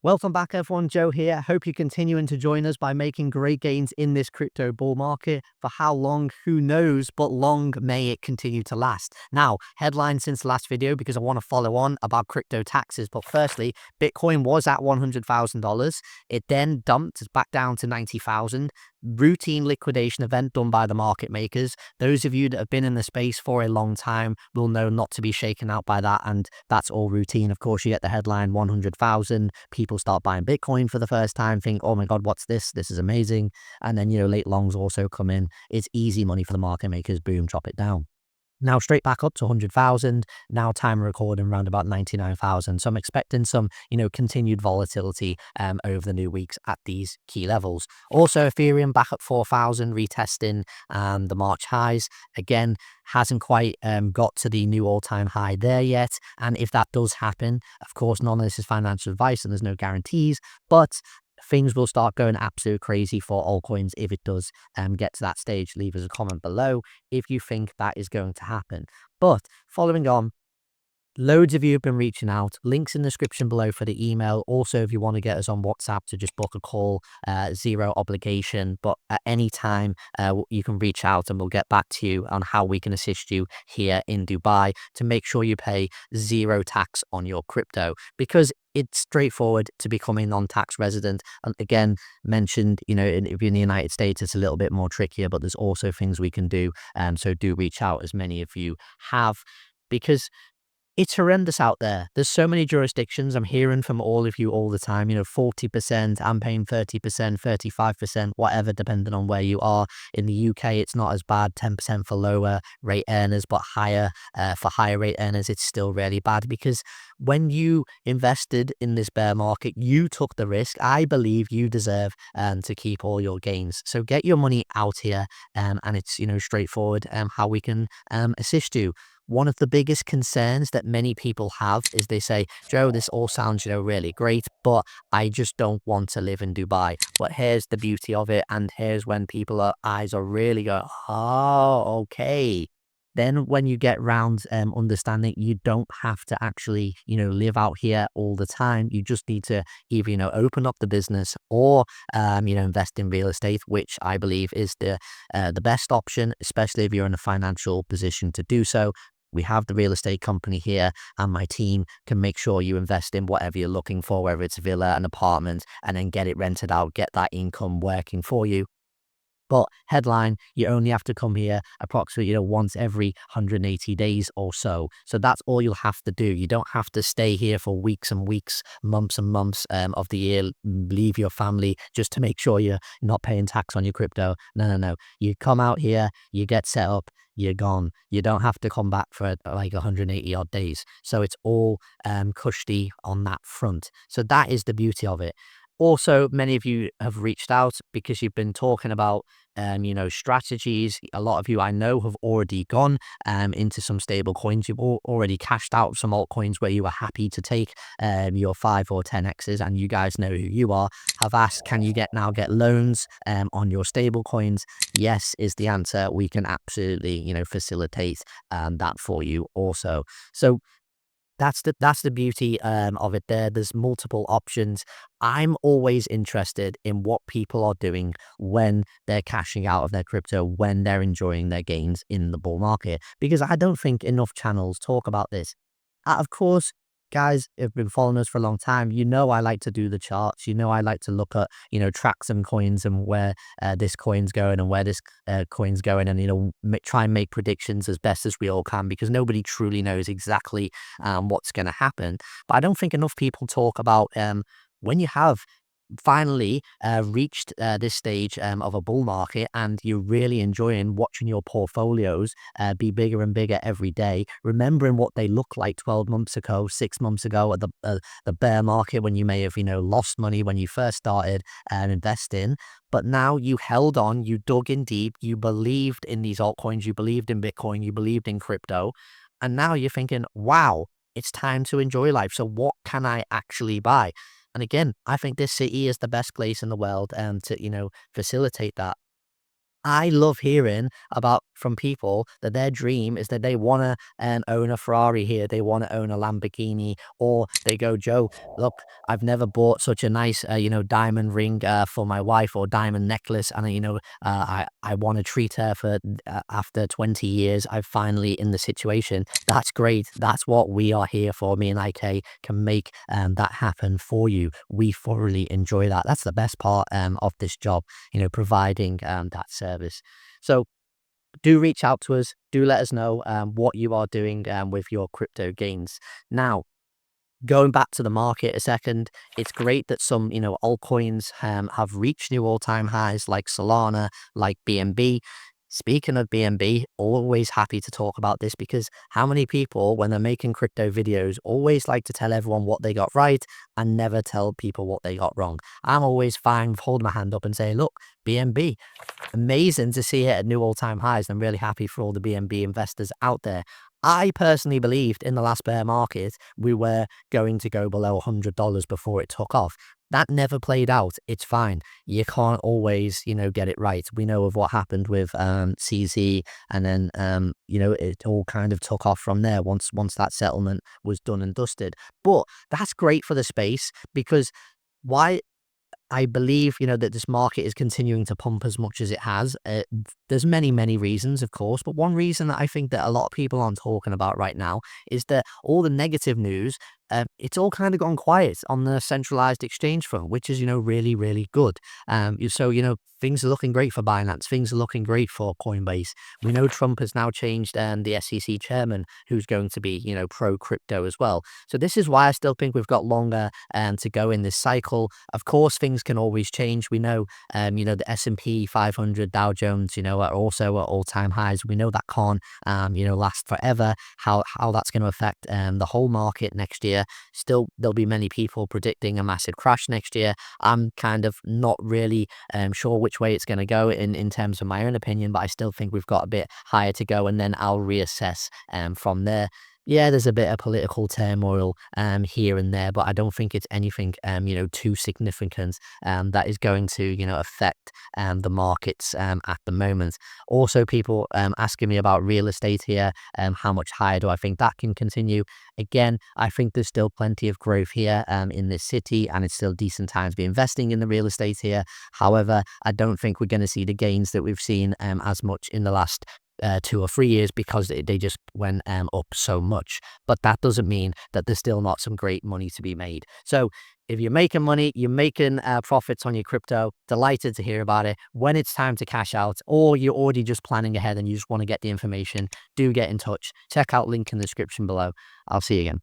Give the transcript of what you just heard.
Welcome back, everyone. Joe here. Hope you're continuing to join us by making great gains in this crypto bull market. For how long, who knows, but long may it continue to last. Now, headline since the last video, because I want to follow on about crypto taxes. But firstly, Bitcoin was at $100,000. It then dumped back down to 90,000. Routine liquidation event done by the market makers. Those of you that have been in the space for a long time will know not to be shaken out by that, and that's all routine. Of course, you get the headline 100,000. People start buying Bitcoin for the first time, think, oh my God, what's this? This is amazing. And then, late longs also come in. It's easy money for the market makers. Boom, drop it down. Now straight back up to 100,000. Now time recording around about 99,000. So I'm expecting some, continued volatility over the new weeks at these key levels. Also, Ethereum back at 4,000, retesting the March highs. Again, hasn't quite got to the new all-time high there yet. And if that does happen, of course, none of this is financial advice and there's no guarantees, but things will start going absolute crazy for altcoins if it does get to that stage. Leave us a comment below if you think that is going to happen. But following on, loads of you have been reaching out. Links in the description below for the email. Also, if you want to get us on WhatsApp to just book a call, zero obligation. But at any time, you can reach out and we'll get back to you on how we can assist you here in Dubai to make sure you pay zero tax on your crypto. Because it's straightforward to become a non-tax resident. And again, mentioned, if you're in the United States, it's a little bit more trickier, but there's also things we can do. So do reach out, as many of you have, because it's horrendous out there. There's so many jurisdictions. I'm hearing from all of you all the time, 40%, I'm paying 30%, 35%, whatever, depending on where you are. In the UK, it's not as bad, 10% for lower rate earners, but higher for higher rate earners, it's still really bad, because when you invested in this bear market, you took the risk. I believe you deserve to keep all your gains. So get your money out here, and it's, straightforward how we can assist you. One of the biggest concerns that many people have is they say, Joe, this all sounds, really great, but I just don't want to live in Dubai. But here's the beauty of it. And here's when people's eyes are really going, oh, okay. Then when you get round understanding, you don't have to actually, live out here all the time. You just need to either, open up the business or, invest in real estate, which I believe is the best option, especially if you're in a financial position to do so. We have the real estate company here, and my team can make sure you invest in whatever you're looking for, whether it's a villa, an apartment, and then get it rented out, get that income working for you. But headline, you only have to come here approximately, once every 180 days or so. So that's all you'll have to do. You don't have to stay here for weeks and weeks, months and months of the year, leave your family just to make sure you're not paying tax on your crypto. No. You come out here, you get set up, you're gone. You don't have to come back for like 180 odd days. So it's all cushy on that front. So that is the beauty of it. Also, many of you have reached out because you've been talking about, strategies. A lot of you I know have already gone into some stable coins. You've already cashed out some altcoins where you were happy to take your 5 or 10x's, and you guys know who you are. Have asked, can you now get loans on your stable coins? Yes is the answer. We can absolutely, facilitate that for you also. So that's the beauty of it there. There's multiple options. I'm always interested in what people are doing when they're cashing out of their crypto, when they're enjoying their gains in the bull market, because I don't think enough channels talk about this. Of course, guys have been following us for a long time. I like to do the charts. I like to look at, track some coins and where this coin's going and where this coin's going, and, try and make predictions as best as we all can, because nobody truly knows exactly what's going to happen. But I don't think enough people talk about when you have finally reached this stage of a bull market, and you're really enjoying watching your portfolios be bigger and bigger every day, remembering what they looked like 12 months ago, 6 months ago at the bear market, when you may have lost money when you first started investing, but now you held on, you dug in deep, you believed in these altcoins, you believed in Bitcoin, you believed in crypto, and now you're thinking, wow, it's time to enjoy life. So what can I actually buy? And again, I think this city is the best place in the world to, facilitate that. I love hearing about from people that their dream is that they want to own a Ferrari here, they want to own a Lamborghini, or they go, Joe, look, I've never bought such a nice, diamond ring for my wife or diamond necklace, and I want to treat her for after 20 years. I'm finally in the situation. That's great. That's what we are here for. Me and IK can make that happen for you. We thoroughly enjoy that. That's the best part of this job, providing that service. So do reach out to us. Do let us know what you are doing with your crypto gains. Now, going back to the market a second, it's great that some, altcoins have reached new all-time highs like Solana, like BNB. Speaking of BNB, always happy to talk about this because how many people, when they're making crypto videos, always like to tell everyone what they got right and never tell people what they got wrong. I'm always fine with holding my hand up and saying, look, BNB, amazing to see it at new all-time highs. I'm really happy for all the BNB investors out there. I personally believed in the last bear market we were going to go below $100 before it took off. That never played out. It's fine. You can't always, get it right. We know of what happened with CZ, and then it all kind of took off from there once that settlement was done and dusted. But that's great for the space because why I believe, that this market is continuing to pump as much as it has. There's many, many reasons, of course, but one reason that I think that a lot of people aren't talking about right now is that all the negative news, it's all kind of gone quiet on the centralized exchange front, which is, really, really good. So, things are looking great for Binance. Things are looking great for Coinbase. We know Trump has now changed the SEC chairman, who's going to be, pro crypto as well. So this is why I still think we've got longer to go in this cycle. Of course, things can always change. We know, the S&P 500, Dow Jones, are also at all-time highs. We know that can't, last forever. How that's going to affect the whole market next year. Still, there'll be many people predicting a massive crash next year. I'm kind of not really sure which way it's going to go in terms of my own opinion, but I still think we've got a bit higher to go, and then I'll reassess from there. Yeah, there's a bit of political turmoil here and there, but I don't think it's anything too significant that is going to affect the markets at the moment. Also, people asking me about real estate here. How much higher do I think that can continue? Again, I think there's still plenty of growth here in this city, and it's still decent time to be investing in the real estate here. However, I don't think we're going to see the gains that we've seen as much in the last 2 or 3 years because they just went up so much. But that doesn't mean that there's still not some great money to be made. So if you're making money, you're making profits on your crypto, delighted to hear about it. When it's time to cash out, or you're already just planning ahead and you just want to get the information, do get in touch. Check out link in the description below. I'll see you again.